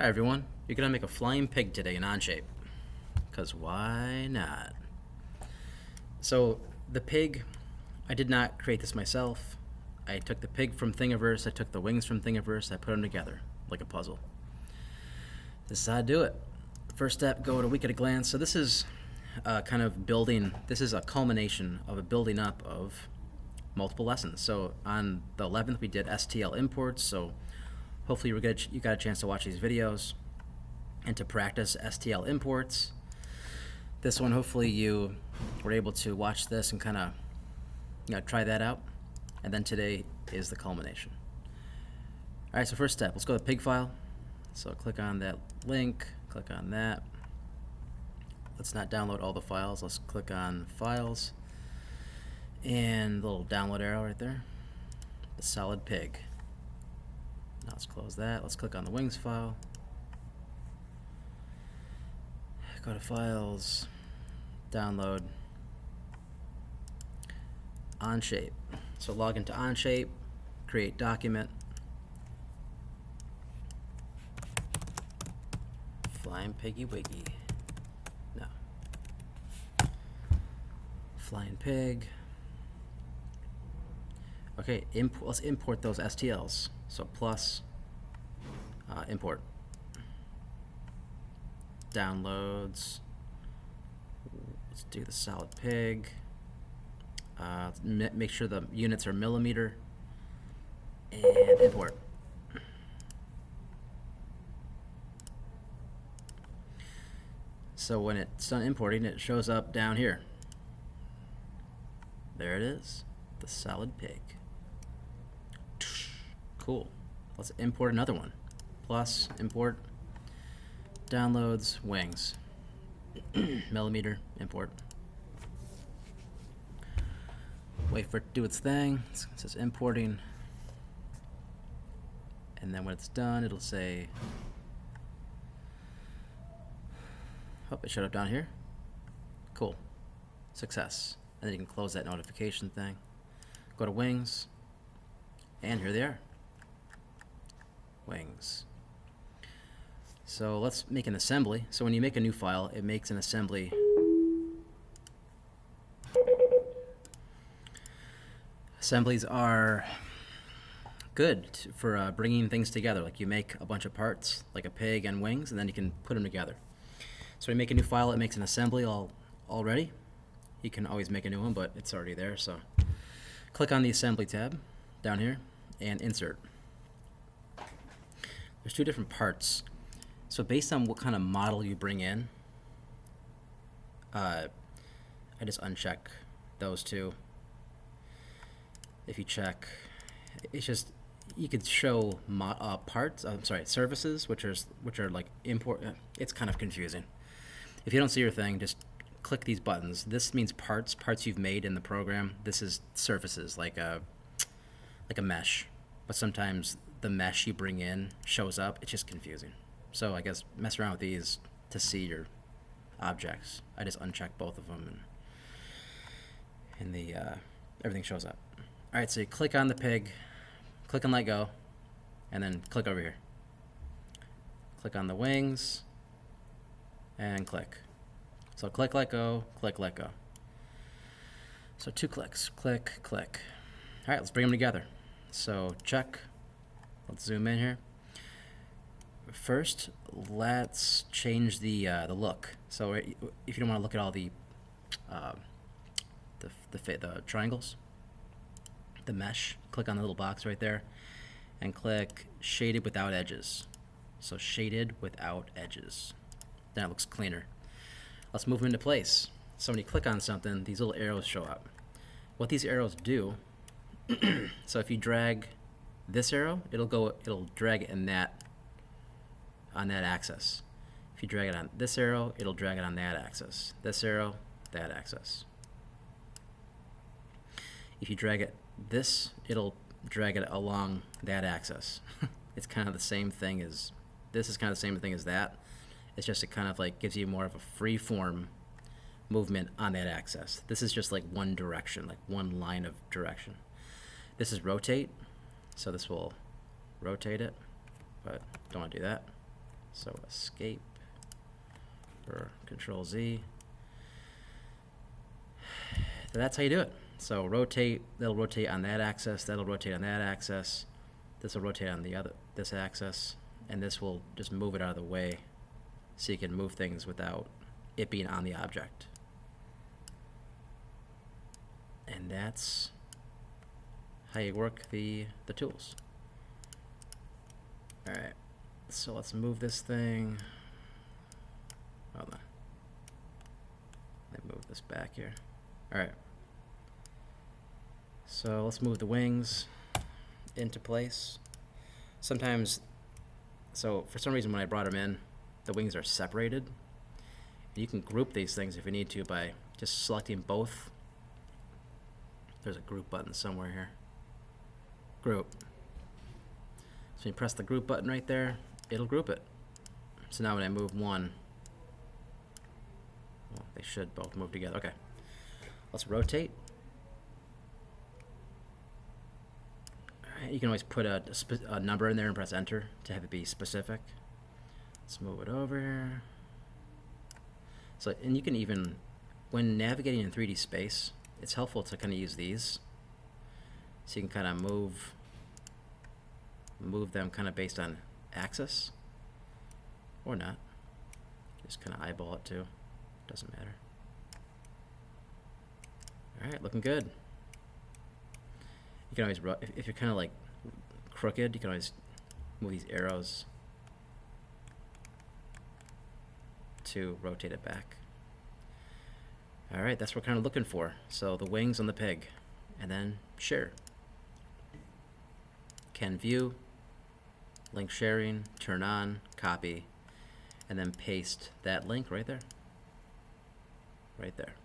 Hi everyone, you're gonna make a flying pig today in Onshape, because why not? So the pig, I did not create this myself. I took the pig from Thingiverse, I took the wings from Thingiverse, I put them together like a puzzle. This is how I do it. First step, go to week at a glance. So this is kind of building, this is a culmination of a building up of multiple lessons. So on the 11th we did STL imports, so hopefully you got a chance to watch these videos and to practice STL imports. This one, hopefully you were able to watch this and kind of try that out. And then today is the culmination. All right, so first step, let's go to pig file. So click on that link, click on that. Let's not download all the files. Let's click on files and the little download arrow right there, the solid pig. Now let's close that. Let's click on the wings file. Go to files, download, Onshape. So log into Onshape, create document, flying piggy wiggy. No. Flying pig. Okay, let's import those STLs. So plus import downloads. Let's do the solid pig. Make sure the units are millimeter and import. So when it's done importing, it shows up down here. There it is, the solid pig. Cool. Let's import another one. Plus, import, downloads, wings. Millimeter, import. Wait for it to do its thing. It says importing. And then when it's done, it'll say, oh, it showed up down here. Cool. Success. And then you can close that notification thing. Go to wings. And here they are. Wings. So let's make an assembly. So when you make a new file, it makes an assembly. Assemblies are good for bringing things together. Like you make a bunch of parts, like a pig and wings, and then you can put them together. So when you make a new file, it makes an assembly already. You can always make a new one, but it's already there. So click on the assembly tab down here and insert. There's two different parts. So based on what kind of model you bring in, I just uncheck those two. If you check, it's just, you could show parts, services, which are like import. It's kind of confusing. If you don't see your thing, just click these buttons. This means parts you've made in the program. This is surfaces, like a mesh. But sometimes the mesh you bring in shows up. It's just confusing. So I guess mess around with these to see your objects. I just uncheck both of them, and everything shows up. All right, so you click on the pig, click on let go, and then click over here. Click on the wings, and click. So click let go, click let go. So 2 clicks, click, click. All right, let's bring them together. So check. Let's zoom in here. First, let's change the look. So if you don't want to look at all the triangles, the mesh, click on the little box right there, and click shaded without edges. So shaded without edges. Then it looks cleaner. Let's move them into place. So when you click on something, these little arrows show up. What these arrows do, so if you drag this arrow, it'll drag it on that axis. If you drag it on this arrow, it'll drag it on that axis. This arrow, that axis. If you drag it it'll drag it along that axis. It's kind of the same thing as, this is kind of the same thing as that. It's just, it kind of like gives you more of a free form movement on that axis. This is just like one direction, like one line of direction. This is rotate, so this will rotate it, but don't want to do that. So escape or Control Z. So that's how you do it. So rotate, that'll rotate on that axis, that'll rotate on that axis, this will rotate on this axis, and this will just move it out of the way so you can move things without it being on the object. And that's how you work the tools. Alright, so let's move this thing. Hold on. Let me move this back here. Alright. So let's move the wings into place. Sometimes, so for some reason when I brought them in, the wings are separated. You can group these things if you need to by just selecting both. There's a group button somewhere here. Group. So you press the group button right there, it'll group it. So now when I move one, well, they should both move together. Okay. Let's rotate. Alright, you can always put a number in there and press enter to have it be specific. Let's move it over here. So, and you can even, when navigating in 3D space, it's helpful to kind of use these. So you can kind of move them kind of based on axis, or not. Just kind of eyeball it too. Doesn't matter. Alright, looking good. You can always, if you're kind of like crooked, you can always move these arrows to rotate it back. Alright, that's what we're kind of looking for. So the wings on the pig, and then share. Can view, link sharing, turn on, copy, and then paste that link right there. Right there.